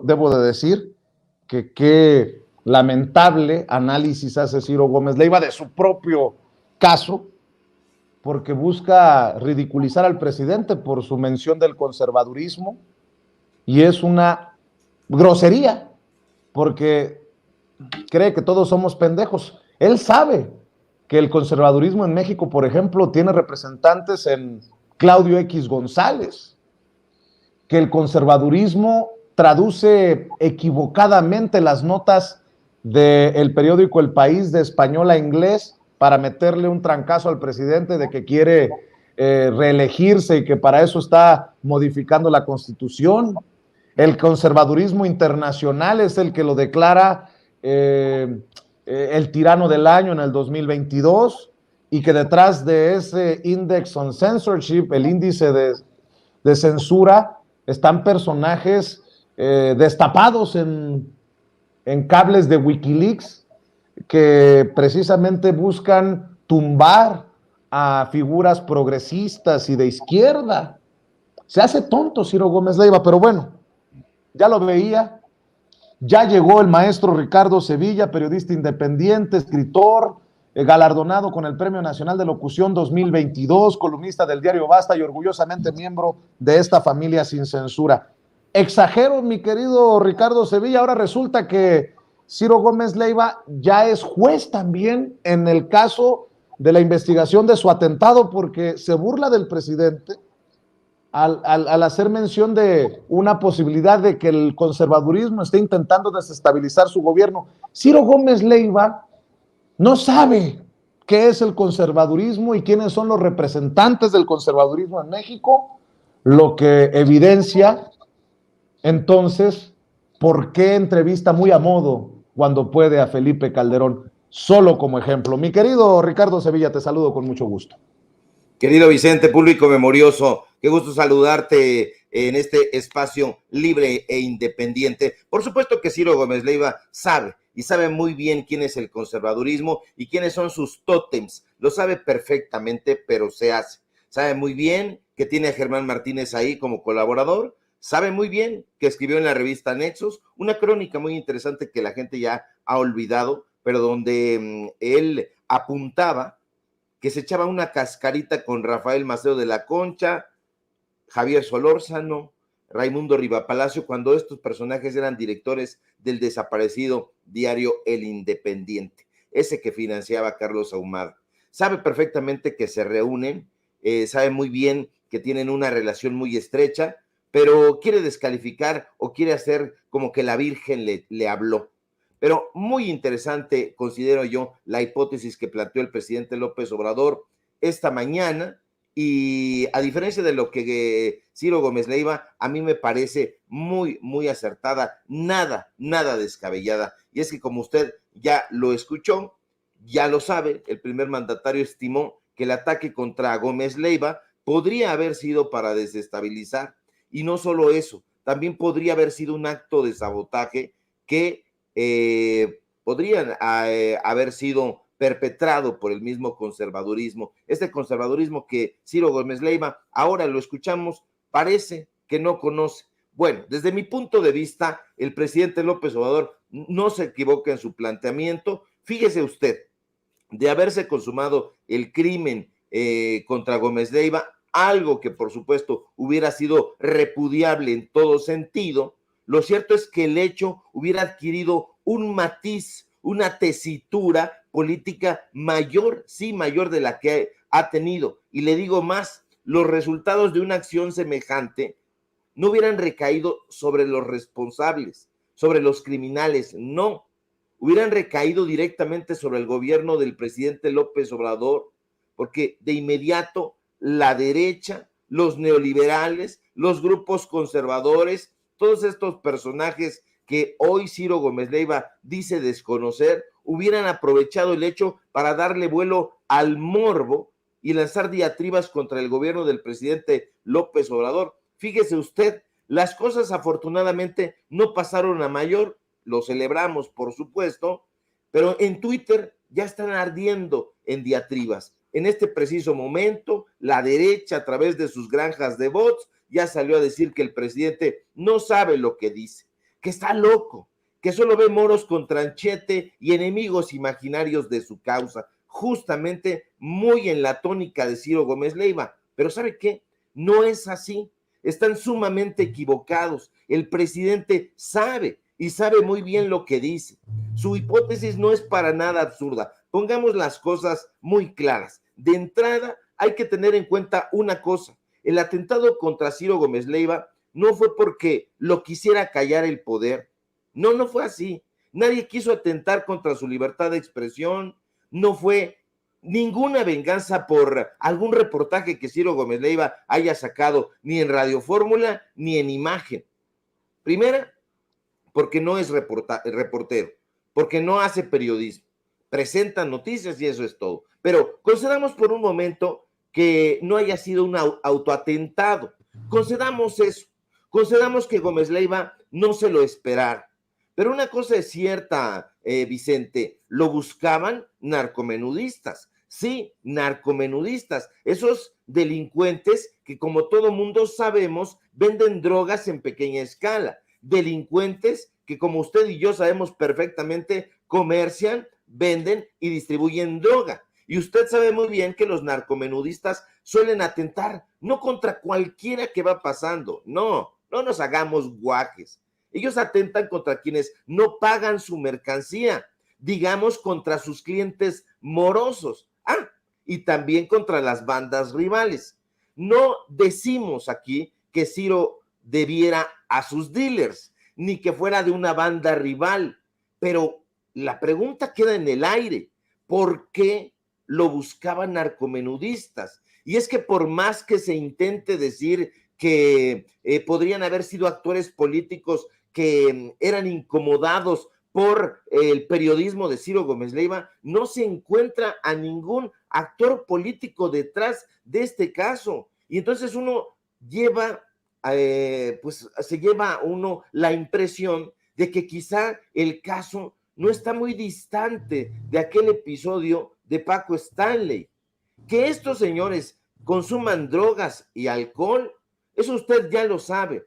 debo de decir que qué lamentable análisis hace Ciro Gómez Leiva de su propio caso, porque busca ridiculizar al presidente por su mención del conservadurismo, y es una grosería, porque cree que todos somos pendejos. Él sabe que el conservadurismo en México, por ejemplo, tiene representantes en Claudio X González, que el conservadurismo traduce equivocadamente las notas del periódico El País de español a inglés para meterle un trancazo al presidente de que quiere reelegirse y que para eso está modificando la Constitución. El conservadurismo internacional es el que lo declara el tirano del año en el 2022, y que detrás de ese Index on Censorship, el índice de censura, están personajes destapados en cables de Wikileaks que precisamente buscan tumbar a figuras progresistas y de izquierda. Se hace tonto Ciro Gómez Leiva, pero bueno, ya lo veía. Ya llegó el maestro Ricardo Sevilla, periodista independiente, escritor, galardonado con el Premio Nacional de Locución 2022, columnista del diario Basta y orgullosamente miembro de esta familia sin censura. Exagero, mi querido Ricardo Sevilla, ahora resulta que Ciro Gómez Leiva ya es juez también en el caso de la investigación de su atentado, porque se burla del presidente al hacer mención de una posibilidad de que el conservadurismo esté intentando desestabilizar su gobierno. Ciro Gómez Leiva no sabe qué es el conservadurismo y quiénes son los representantes del conservadurismo en México, lo que evidencia entonces por qué entrevista muy a modo cuando puede a Felipe Calderón, solo como ejemplo. Mi querido Ricardo Sevilla, te saludo con mucho gusto. Querido Vicente, público memorioso, qué gusto saludarte en este espacio libre e independiente. Por supuesto que Ciro Gómez Leiva sabe, y sabe muy bien quién es el conservadurismo y quiénes son sus tótems. Lo sabe perfectamente, pero se hace. Sabe muy bien que tiene a Germán Martínez ahí como colaborador. Sabe muy bien que escribió en la revista Nexos una crónica muy interesante que la gente ya ha olvidado, pero donde él apuntaba que se echaba una cascarita con Rafael Maceo de la Concha, Javier Solórzano, Raimundo Rivapalacio, cuando estos personajes eran directores del desaparecido diario El Independiente, ese que financiaba Carlos Ahumada. Sabe perfectamente que se reúnen, sabe muy bien que tienen una relación muy estrecha, pero quiere descalificar o quiere hacer como que la Virgen le habló. Pero muy interesante, considero yo, la hipótesis que planteó el presidente López Obrador esta mañana, y a diferencia de lo que Ciro Gómez Leiva, a mí me parece muy, muy acertada, nada descabellada. Y es que, como usted ya lo escuchó, ya lo sabe, el primer mandatario estimó que el ataque contra Gómez Leiva podría haber sido para desestabilizar, y no solo eso, también podría haber sido un acto de sabotaje que podrían haber sido perpetrado por el mismo conservadurismo, este conservadurismo que Ciro Gómez Leiva, ahora lo escuchamos, parece que no conoce. Bueno, desde mi punto de vista, el presidente López Obrador no se equivoca en su planteamiento. Fíjese usted, de haberse consumado el crimen contra Gómez Leiva, algo que por supuesto hubiera sido repudiable en todo sentido, lo cierto es que el hecho hubiera adquirido un matiz, una tesitura política mayor, sí, mayor de la que ha tenido. Y le digo más, los resultados de una acción semejante no hubieran recaído sobre los responsables, sobre los criminales, no. Hubieran recaído directamente sobre el gobierno del presidente López Obrador, porque de inmediato la derecha, los neoliberales, los grupos conservadores, todos estos personajes que hoy Ciro Gómez Leiva dice desconocer, hubieran aprovechado el hecho para darle vuelo al morbo y lanzar diatribas contra el gobierno del presidente López Obrador. Fíjese usted, las cosas afortunadamente no pasaron a mayor, lo celebramos por supuesto, pero en Twitter ya están ardiendo en diatribas. En este preciso momento, la derecha a través de sus granjas de bots ya salió a decir que el presidente no sabe lo que dice, que está loco, que solo ve moros con tranchete y enemigos imaginarios de su causa, justamente muy en la tónica de Ciro Gómez Leiva. Pero ¿sabe qué? No es así. Están sumamente equivocados. El presidente sabe y sabe muy bien lo que dice. Su hipótesis no es para nada absurda. Pongamos las cosas muy claras. De entrada, hay que tener en cuenta una cosa. El atentado contra Ciro Gómez Leiva no fue porque lo quisiera callar el poder. No, no fue así. Nadie quiso atentar contra su libertad de expresión. No fue ninguna venganza por algún reportaje que Ciro Gómez Leiva haya sacado, ni en Radio Fórmula, ni en Imagen. Primera, porque no es reportero, porque no hace periodismo, presenta noticias y eso es todo. Pero concedamos por un momento que no haya sido un autoatentado. Concedamos eso. Concedamos que Gómez Leiva no se lo esperara. Pero una cosa es cierta, Vicente, lo buscaban narcomenudistas. Sí, narcomenudistas, esos delincuentes que, como todo mundo sabemos, venden drogas en pequeña escala. Delincuentes que, como usted y yo sabemos perfectamente, comercian, venden y distribuyen droga. Y usted sabe muy bien que los narcomenudistas suelen atentar no contra cualquiera que va pasando, no nos hagamos guajes. Ellos atentan contra quienes no pagan su mercancía, digamos contra sus clientes morosos, y también contra las bandas rivales. No decimos aquí que Ciro debiera a sus dealers, ni que fuera de una banda rival, pero la pregunta queda en el aire. ¿Por qué lo buscaban narcomenudistas? Y es que por más que se intente decir que podrían haber sido actores políticos que eran incomodados por el periodismo de Ciro Gómez Leiva, no se encuentra a ningún actor político detrás de este caso. Y entonces uno se lleva uno la impresión de que quizá el caso no está muy distante de aquel episodio de Paco Stanley. Que estos señores consuman drogas y alcohol, eso usted ya lo sabe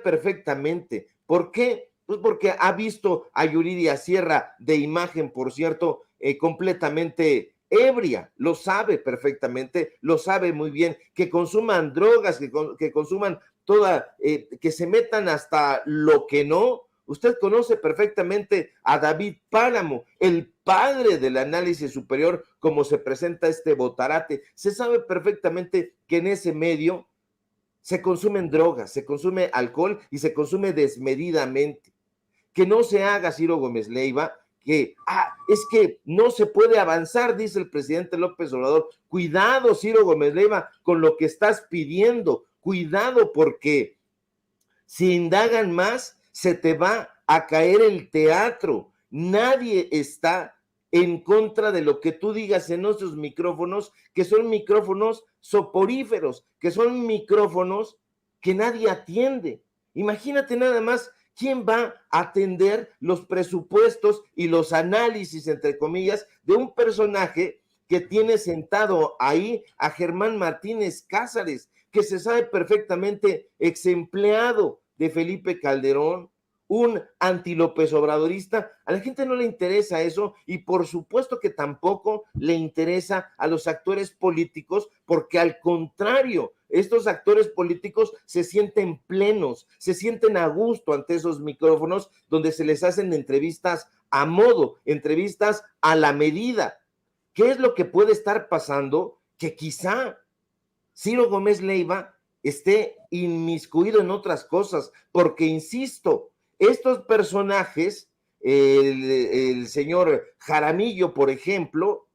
perfectamente. ¿Por qué? Pues porque ha visto a Yuridia Sierra de Imagen, por cierto, completamente ebria, lo sabe perfectamente, lo sabe muy bien, que consuman drogas, que consuman que se metan hasta lo que no. Usted conoce perfectamente a David Páramo, el padre del análisis superior, como se presenta este botarate. Se sabe perfectamente que en ese medio se consumen drogas, se consume alcohol y se consume desmedidamente. Que no se haga, Ciro Gómez Leiva, que es que no se puede avanzar, dice el presidente López Obrador. Cuidado, Ciro Gómez Leiva, con lo que estás pidiendo. Cuidado, porque si indagan más, se te va a caer el teatro. Nadie está en contra de lo que tú digas en nuestros micrófonos, que son micrófonos soporíferos, que son micrófonos que nadie atiende. Imagínate nada más quién va a atender los presupuestos y los análisis, entre comillas, de un personaje que tiene sentado ahí a Germán Martínez Cázares, que se sabe perfectamente ex empleado de Felipe Calderón, un anti-López Obradorista. A la gente no le interesa eso y por supuesto que tampoco le interesa a los actores políticos, porque al contrario, estos actores políticos se sienten plenos, se sienten a gusto ante esos micrófonos donde se les hacen entrevistas a modo, entrevistas a la medida. ¿Qué es lo que puede estar pasando? Que quizá Ciro Gómez Leiva esté inmiscuido en otras cosas, porque insisto, estos personajes, el señor Jaramillo, por ejemplo,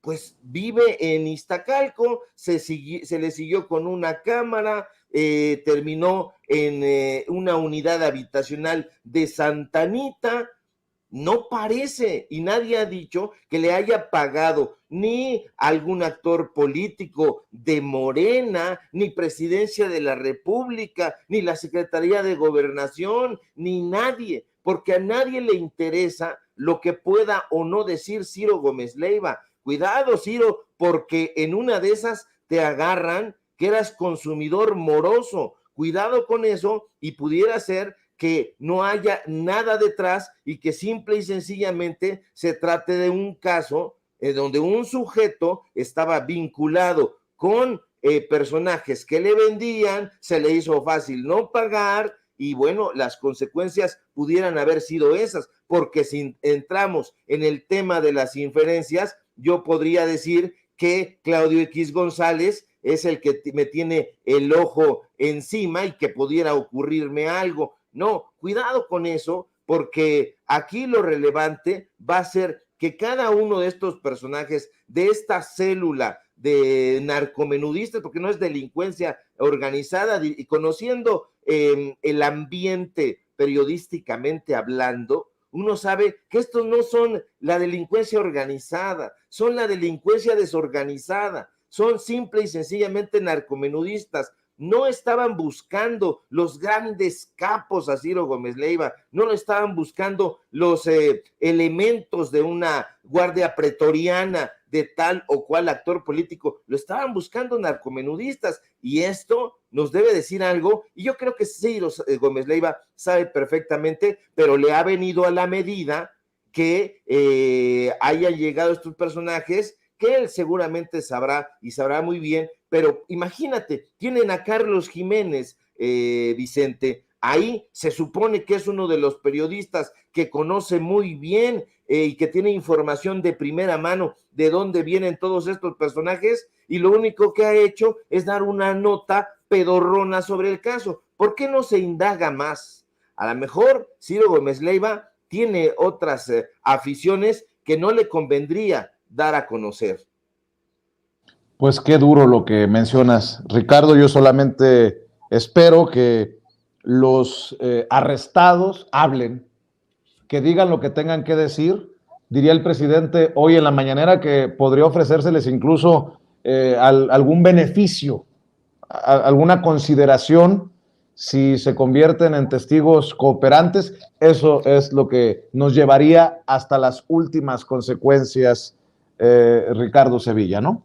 pues vive en Iztacalco, se le siguió con una cámara, terminó en una unidad habitacional de Santa Anita. No parece, y nadie ha dicho que le haya pagado ni algún actor político de Morena, ni Presidencia de la República, ni la Secretaría de Gobernación, ni nadie, porque a nadie le interesa lo que pueda o no decir Ciro Gómez Leiva. Cuidado, Ciro, porque en una de esas te agarran que eras consumidor moroso. Cuidado con eso, y pudiera ser que no haya nada detrás y que simple y sencillamente se trate de un caso donde un sujeto estaba vinculado con personajes que le vendían, se le hizo fácil no pagar y bueno, las consecuencias pudieran haber sido esas, porque si entramos en el tema de las inferencias, yo podría decir que Claudio X González es el que me tiene el ojo encima y que pudiera ocurrirme algo. No, cuidado con eso, porque aquí lo relevante va a ser que cada uno de estos personajes de esta célula de narcomenudistas, porque no es delincuencia organizada, y conociendo el ambiente periodísticamente hablando, uno sabe que estos no son la delincuencia organizada, son la delincuencia desorganizada, son simple y sencillamente narcomenudistas. No estaban buscando los grandes capos a Ciro Gómez Leiva, no lo estaban buscando los elementos de una guardia pretoriana de tal o cual actor político, lo estaban buscando narcomenudistas, y esto nos debe decir algo, y yo creo que Ciro Gómez Leiva sabe perfectamente, pero le ha venido a la medida que hayan llegado estos personajes que él seguramente sabrá y sabrá muy bien, pero imagínate, tienen a Carlos Jiménez, Vicente, ahí se supone que es uno de los periodistas que conoce muy bien y que tiene información de primera mano de dónde vienen todos estos personajes, y lo único que ha hecho es dar una nota pedorrona sobre el caso. ¿Por qué no se indaga más? A lo mejor Ciro Gómez Leiva tiene otras aficiones que no le convendría dar a conocer. Pues qué duro lo que mencionas, Ricardo. Yo solamente espero que los arrestados hablen, que digan lo que tengan que decir. Diría el presidente hoy en la mañanera que podría ofrecérseles incluso algún beneficio, alguna consideración si se convierten en testigos cooperantes. Eso es lo que nos llevaría hasta las últimas consecuencias, Ricardo Sevilla, ¿no?